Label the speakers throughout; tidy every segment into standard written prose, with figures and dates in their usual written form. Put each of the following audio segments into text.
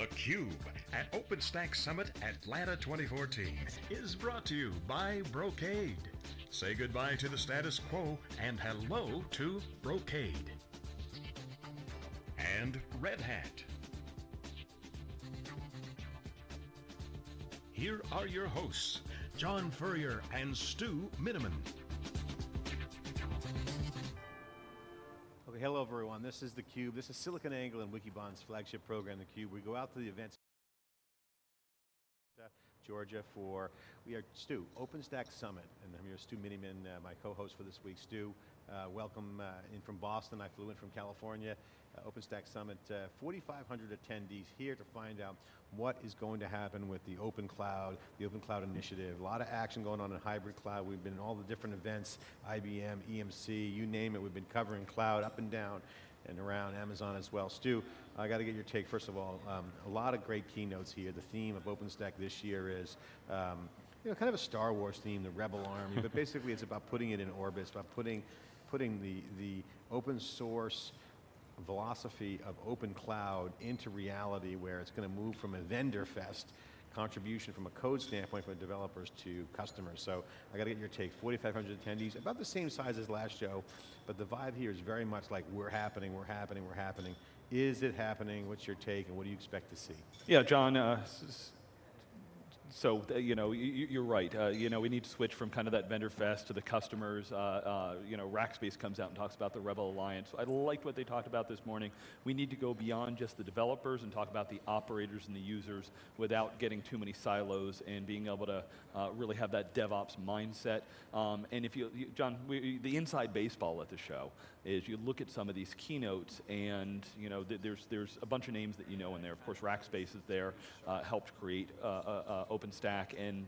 Speaker 1: theCUBE at Openstack Summit Atlanta 2014 is brought to you by Brocade. Say goodbye to the status quo and hello to Brocade. And Red Hat. Here are your hosts, John Furrier and Stu Miniman.
Speaker 2: Okay, hello everyone, this is theCUBE. This is SiliconANGLE and Wikibon's flagship program, theCUBE. We go out to the events Georgia for, Stu, Openstack Summit, and I'm here, Stu Miniman, my co-host for this week. Stu, welcome in from Boston. I flew in from California. Openstack Summit, 4,500 attendees here to find out what is going to happen with the Open Cloud initiative. A lot of action going on in hybrid cloud. We've been in all the different events, IBM, EMC, you name it. We've been covering cloud up and down and around Amazon as well. Stu, I got to get your take. First of all, a lot of great keynotes here. The theme of Openstack this year is kind of a Star Wars theme, the Rebel Army, but basically it's about putting it in orbit, it's about putting the open source philosophy of open cloud into reality where it's going to move from a vendor fest contribution from a code standpoint for developers to customers. So I got to get your take. 4,500 attendees, about the same size as last show, but the vibe here is very much like we're happening, we're happening, we're happening. Is it happening? What's your take and what do you expect to see?
Speaker 3: Yeah, John, so you're right. We need to switch from kind of that vendor fest to the customers. Rackspace comes out and talks about the Rebel Alliance. I liked what they talked about this morning. We need to go beyond just the developers and talk about the operators and the users without getting too many silos and being able to really have that DevOps mindset. And if John, the inside baseball at the show is you look at some of these keynotes and there's a bunch of names that you know in there. Of course, Rackspace is there, helped create OpenStack, and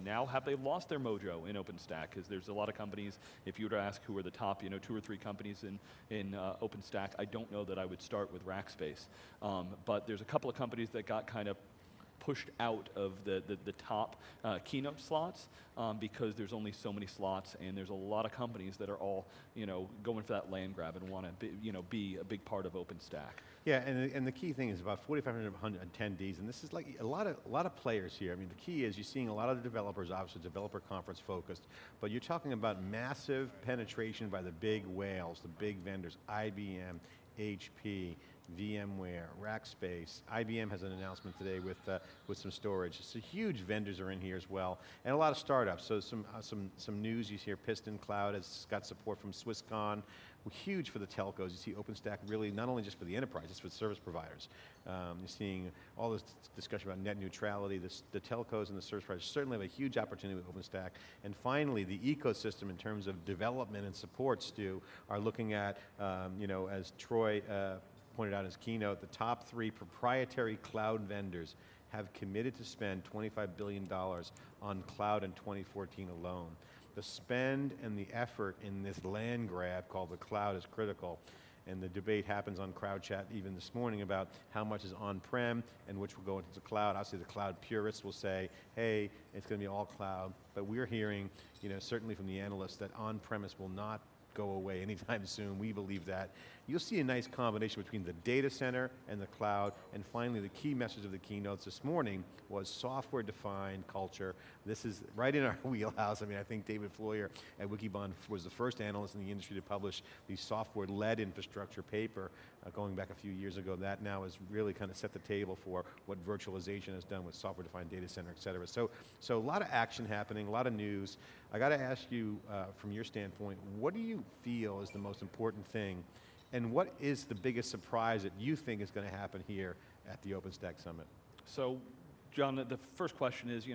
Speaker 3: now have they lost their mojo in OpenStack? Because there's a lot of companies, if you were to ask who are the top 2 or 3 companies in OpenStack, I don't know that I would start with Rackspace. But there's a couple of companies that got kind of pushed out of the top keynote slots because there's only so many slots, and there's a lot of companies that are all going for that land grab and want to be a big part of OpenStack.
Speaker 2: Yeah, and the key thing is about 4,500 attendees, and this is like a lot of players here. I mean, the key is you're seeing a lot of the developers, obviously developer conference focused, but you're talking about massive penetration by the big whales, the big vendors, IBM, HP, VMware, Rackspace. IBM has an announcement today with some storage. So huge vendors are in here as well, and a lot of startups. So some news you hear. Piston Cloud has got support from Swisscon. Huge for the telcos. You see OpenStack really not only just for the enterprise, it's for service providers. You're seeing all this discussion about net neutrality. The telcos and the service providers certainly have a huge opportunity with OpenStack. And finally, the ecosystem in terms of development and support, Stu, are looking at, as Troy pointed out in his keynote, the top 3 proprietary cloud vendors have committed to spend $25 billion on cloud in 2014 alone. The spend and the effort in this land grab called the cloud is critical, and the debate happens on Crowd Chat even this morning about how much is on-prem and which will go into the cloud. Obviously the cloud purists will say, hey, it's going to be all cloud, but we're hearing, certainly from the analysts that on-premise will not go away anytime soon. We believe that. You'll see a nice combination between the data center and the cloud, and finally the key message of the keynotes this morning was software-defined culture. This is right in our wheelhouse. I mean, I think David Furrier at Wikibon was the first analyst in the industry to publish the software-led infrastructure paper going back a few years ago. That now has really kind of set the table for what virtualization has done with software-defined data center, et cetera. So a lot of action happening, a lot of news. I got to ask you, from your standpoint, what do you feel is the most important thing, and what is the biggest surprise that you think is going to happen here at the OpenStack Summit?
Speaker 3: So, John, the first question is,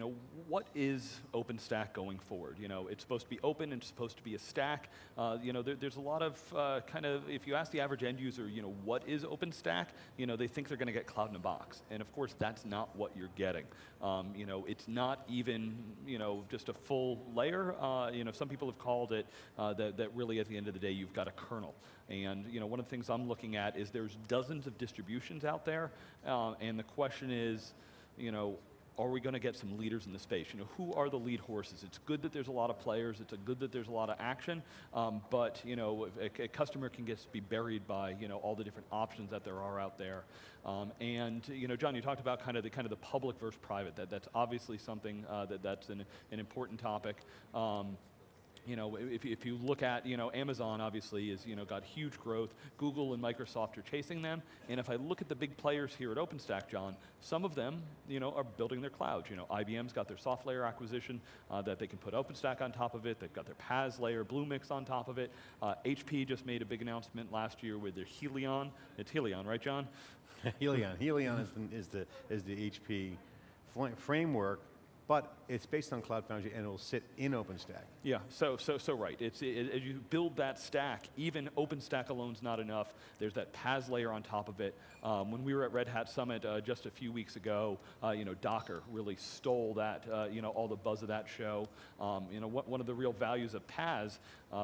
Speaker 3: what is OpenStack going forward? It's supposed to be open and it's supposed to be a stack. There's a lot of if you ask the average end user, what is OpenStack? They think they're going to get cloud in a box. And of course, that's not what you're getting. It's not even, just a full layer. Some people have called it that really at the end of the day, you've got a kernel. And one of the things I'm looking at is there's dozens of distributions out there. And the question is, are we going to get some leaders in the space? You know, who are the lead horses? It's good that there's a lot of players. It's good that there's a lot of action. But you know, a customer can be buried by all the different options that there are out there. And you know, John, you talked about kind of the public versus private. That's obviously something that's an important topic. You know, if you look at, Amazon obviously is, got huge growth. Google and Microsoft are chasing them. And if I look at the big players here at Openstack, John, some of them, are building their clouds. You know, IBM's got their SoftLayer acquisition that they can put Openstack on top of it. They've got their PaaS layer, Bluemix on top of it. HP just made a big announcement last year with their Helion. It's Helion, right, John?
Speaker 2: Helion is the HP framework, but it's based on Cloud Foundry and it will sit in Openstack.
Speaker 3: Yeah, so right. As you build that stack, even OpenStack alone's not enough. There's that PaaS layer on top of it. When we were at Red Hat Summit just a few weeks ago, Docker really stole that, all the buzz of that show. One of the real values of PaaS,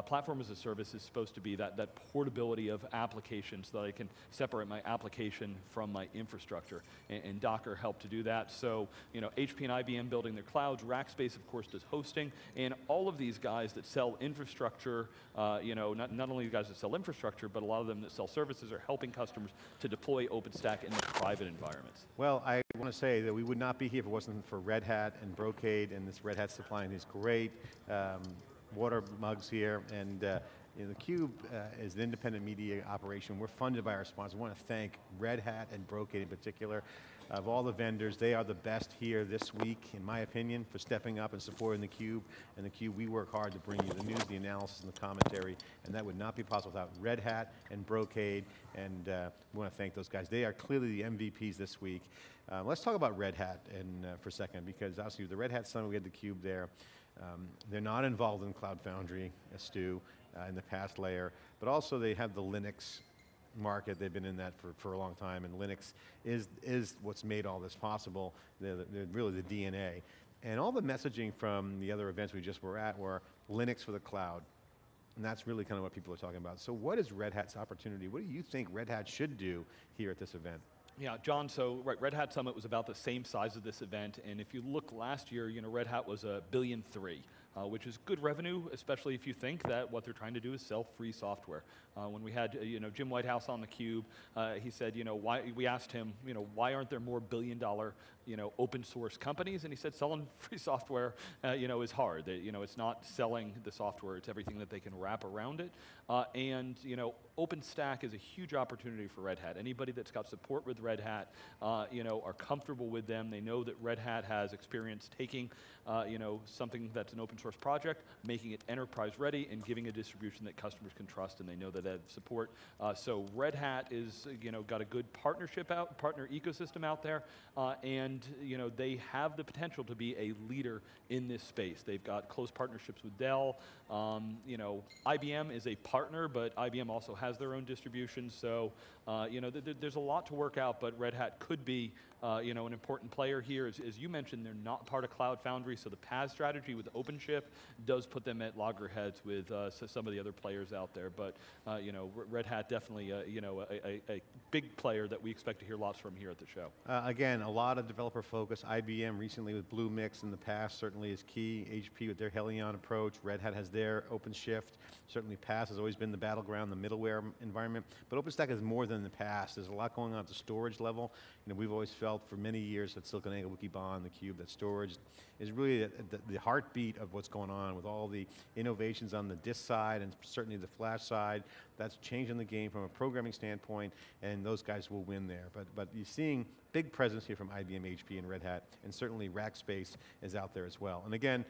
Speaker 3: Platform as a Service, is supposed to be that portability of applications so that I can separate my application from my infrastructure. And Docker helped to do that. So, HP and IBM building their clouds, Rackspace, of course, does hosting, and all of these guys that sell infrastructure, not only the guys that sell infrastructure, but a lot of them that sell services are helping customers to deploy OpenStack in private environments.
Speaker 2: Well, I want to say that we would not be here if it wasn't for Red Hat and Brocade and this Red Hat supplying these great water mugs here. And theCUBE is an independent media operation. We're funded by our sponsors. I want to thank Red Hat and Brocade in particular. Of all the vendors, they are the best here this week, in my opinion, for stepping up and supporting theCUBE. And theCUBE, we work hard to bring you the news, the analysis, and the commentary, and that would not be possible without Red Hat and Brocade, and we want to thank those guys. They are clearly the MVPs this week. Let's talk about Red Hat for a second, because obviously the Red Hat Summit, we had theCUBE there. They're not involved in Cloud Foundry, Stu, in the PaaS layer, but also they have the Linux market. They've been in that for a long time, and Linux is what's made all this possible. They're really the DNA. And all the messaging from the other events we just were at were Linux for the cloud. And that's really kind of what people are talking about. So what is Red Hat's opportunity? What do you think Red Hat should do here at this event?
Speaker 3: Yeah, John, so right, Red Hat Summit was about the same size of this event, and if you look last year, Red Hat was $1.3 billion, which is good revenue, especially if you think that what they're trying to do is sell free software. When we had Jim Whitehouse on theCUBE, he said, we asked him, why aren't there more billion-dollar open source companies? And he said, selling free software, is hard. It's not selling the software; it's everything that they can wrap around it. And OpenStack is a huge opportunity for Red Hat. Anybody that's got support with Red Hat, are comfortable with them. They know that Red Hat has experience taking, something that's an open source project, making it enterprise ready, and giving a distribution that customers can trust, and they know that they have support. So Red Hat is, got a good partner ecosystem out there, and they have the potential to be a leader in this space. They've got close partnerships with Dell. IBM is a partner, but IBM also has their own distribution. So there's a lot to work out, but Red Hat could be an important player here. As you mentioned, they're not part of Cloud Foundry, so the PaaS strategy with OpenShift does put them at loggerheads with some of the other players out there. But Red Hat definitely a big player that we expect to hear lots from here at the show.
Speaker 2: Again, a lot of developer focus. IBM recently with Bluemix in the past certainly is key. HP with their Helion approach. Red Hat has their OpenShift. Certainly PaaS has always been the battleground, the middleware environment. But OpenStack is more than the PaaS. There's a lot going on at the storage level. We've always felt for many years at SiliconANGLE, Wikibon, theCUBE, that storage is really the heartbeat of what's going on with all the innovations on the disk side and certainly the flash side. That's changing the game from a programming standpoint, and those guys will win there. But you're seeing big presence here from IBM, HP, and Red Hat, and certainly Rackspace is out there as well. And again,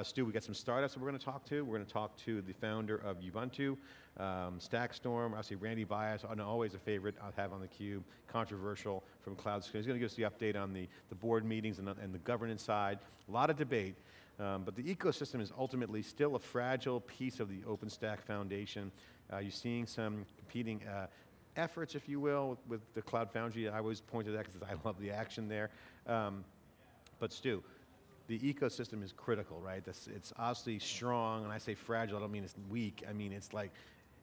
Speaker 2: Stu, we got some startups that we're going to talk to. We're going to talk to the founder of Ubuntu, Stackstorm, obviously Randy Bias, always a favorite I'll have on theCUBE, controversial from Cloud. He's going to give us the update on the board meetings and the governance side. A lot of debate, but the ecosystem is ultimately still a fragile piece of the OpenStack foundation. You're seeing some competing efforts, if you will, with the Cloud Foundry. I always point to that because I love the action there. But Stu, the ecosystem is critical, right? It's obviously strong, and I say fragile, I don't mean it's weak. I mean it's like,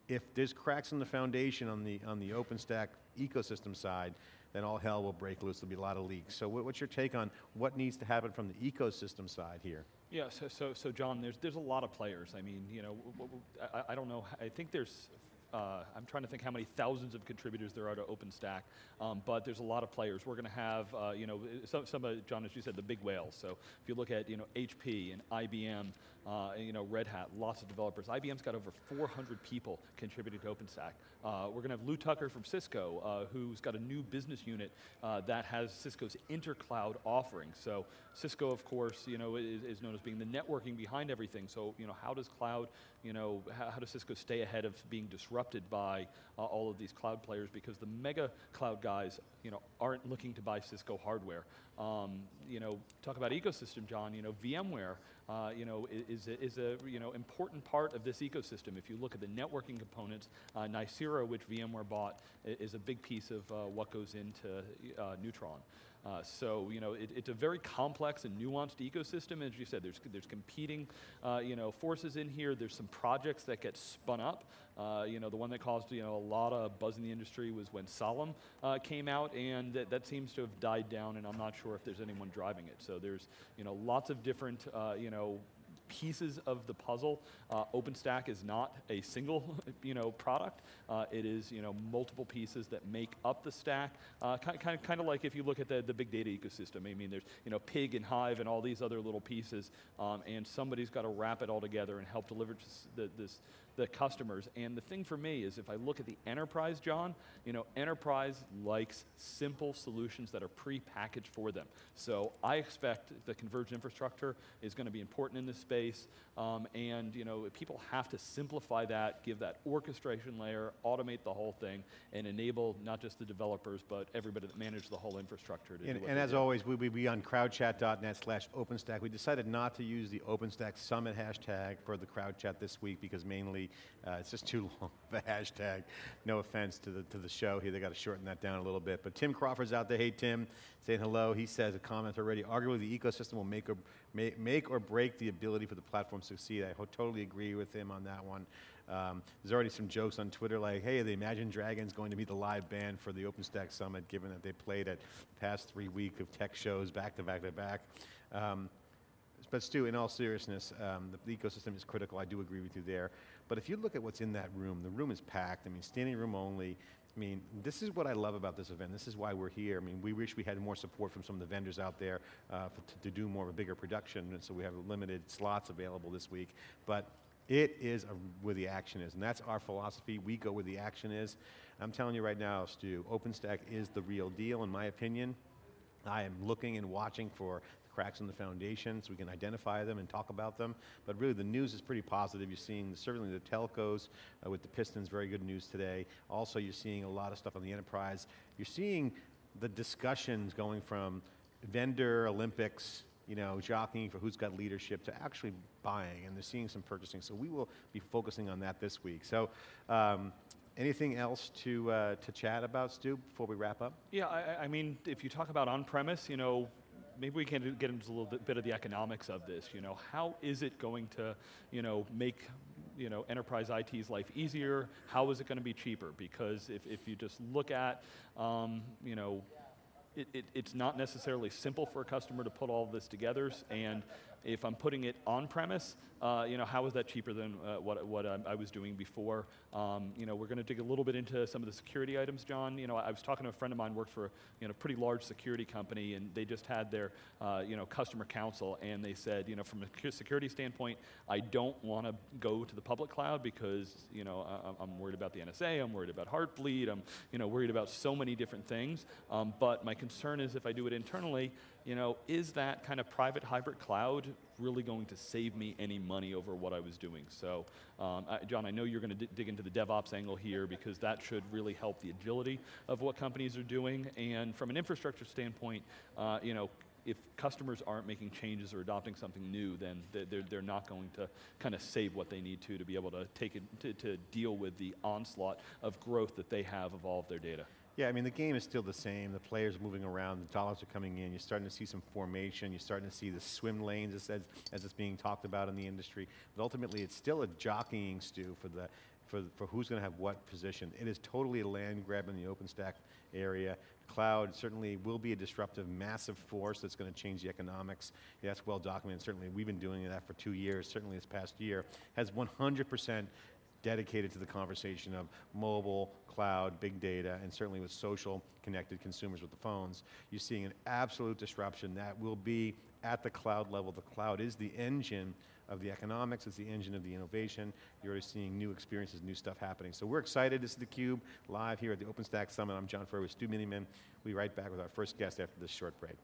Speaker 2: if there's cracks in the foundation on the OpenStack ecosystem side, then all hell will break loose. There'll be a lot of leaks. So what's your take on what needs to happen from the ecosystem side here?
Speaker 3: Yeah, so John, there's a lot of players. I mean, I don't know, I think there's, I'm trying to think how many thousands of contributors there are to Openstack, but there's a lot of players. We're going to have, some of, John, as you said, the big whales. So if you look at, HP and IBM, Red Hat, lots of developers. IBM's got over 400 people contributing to Openstack. We're going to have Lou Tucker from Cisco, who's got a new business unit that has Cisco's intercloud offering. So Cisco, of course, is known as being the networking behind everything. So, how does cloud, how does Cisco stay ahead of being disrupted by all of these cloud players? Because the mega cloud guys, aren't looking to buy Cisco hardware. Talk about ecosystem, John. VMware, is a important part of this ecosystem. If you look at the networking components, Nicira, which VMware bought, is a big piece of what goes into Neutron. It's a very complex and nuanced ecosystem. As you said, there's competing, forces in here. There's some projects that get spun up. The one that caused a lot of buzz in the industry was when Solemn came out, and that seems to have died down. And I'm not sure if there's anyone driving it. So there's lots of different pieces of the puzzle. OpenStack is not a single product. It is multiple pieces that make up the stack. Kind of like if you look at the big data ecosystem. I mean, there's Pig and Hive and all these other little pieces, and somebody's got to wrap it all together and help deliver to the customers. And the thing for me is, if I look at the enterprise, John, enterprise likes simple solutions that are pre-packaged for them. So I expect the converged infrastructure is going to be important in this space, and people have to simplify that, give that orchestration layer, automate the whole thing, and enable not just the developers, but everybody that manages the whole infrastructure to do what
Speaker 2: and as
Speaker 3: do.
Speaker 2: always, we'll be on crowdchat.net/OpenStack. We decided not to use the OpenStack Summit hashtag for the crowd chat this week because mainly it's just too long of a hashtag. No offense to the show here, they got to shorten that down a little bit. But Tim Crawford's out there. Hey Tim, saying hello. He says a comment already. Arguably the ecosystem will make or break the ability for the platform to succeed. I totally agree with him on that one. There's already some jokes on Twitter like, hey, the Imagine Dragons going to be the live band for the OpenStack Summit, given that they played at the past 3 weeks of tech shows back to back to back. But Stu, in all seriousness, the ecosystem is critical. I do agree with you there. But if you look at what's in that room, the room is packed. I mean, standing room only. I mean, this is what I love about this event. This is why we're here. I mean, we wish we had more support from some of the vendors out there to do more of a bigger production, and so we have limited slots available this week. But it is where the action is, and that's our philosophy. We go where the action is. I'm telling you right now, Stu, OpenStack is the real deal, in my opinion. I am looking and watching for cracks in the foundation so we can identify them and talk about them. But really the news is pretty positive. You're seeing certainly the telcos with the Pistons, very good news today. Also you're seeing a lot of stuff on the enterprise. You're seeing the discussions going from vendor Olympics, jockeying for who's got leadership, to actually buying, and they're seeing some purchasing. So we will be focusing on that this week. So anything else to chat about, Stu, before we wrap up? Yeah,
Speaker 3: I mean, if you talk about on-premise, maybe we can get into a little bit of the economics of this. How is it going to, make, enterprise IT's life easier? How is it going to be cheaper? Because if you just look at, it's not necessarily simple for a customer to put all of this together, and if I'm putting it on-premise, how is that cheaper than what I was doing before? We're going to dig a little bit into some of the security items, John. I was talking to a friend of mine who worked for a pretty large security company, and they just had their customer council, and they said, from a security standpoint, I don't want to go to the public cloud because I'm worried about the NSA, I'm worried about Heartbleed, I'm worried about so many different things. But my concern is if I do it internally, is that kind of private hybrid cloud really going to save me any money over what I was doing? So, John, I know you're going to dig into the DevOps angle here because that should really help the agility of what companies are doing. And from an infrastructure standpoint, if customers aren't making changes or adopting something new, then they're not going to kind of save what they need to be able to take it to deal with the onslaught of growth that they have of all of their data.
Speaker 2: Yeah, I mean, the game is still the same. The players are moving around, the dollars are coming in, you're starting to see some formation, you're starting to see the swim lanes as it's being talked about in the industry. But ultimately, it's still a jockeying, Stu, for who's going to have what position. It is totally a land grab in the OpenStack area. Cloud certainly will be a disruptive, massive force that's going to change the economics. Yeah, that's well documented. Certainly we've been doing that for 2 years, certainly this past year. Has 100% dedicated to the conversation of mobile, cloud, big data, and certainly with social connected consumers with the phones. You're seeing an absolute disruption that will be at the cloud level. The cloud is the engine of the economics, it's the engine of the innovation. You're already seeing new experiences, new stuff happening. So we're excited. This is theCUBE, live here at the Openstack Summit. I'm John Furrier with Stu Miniman. We'll be right back with our first guest after this short break.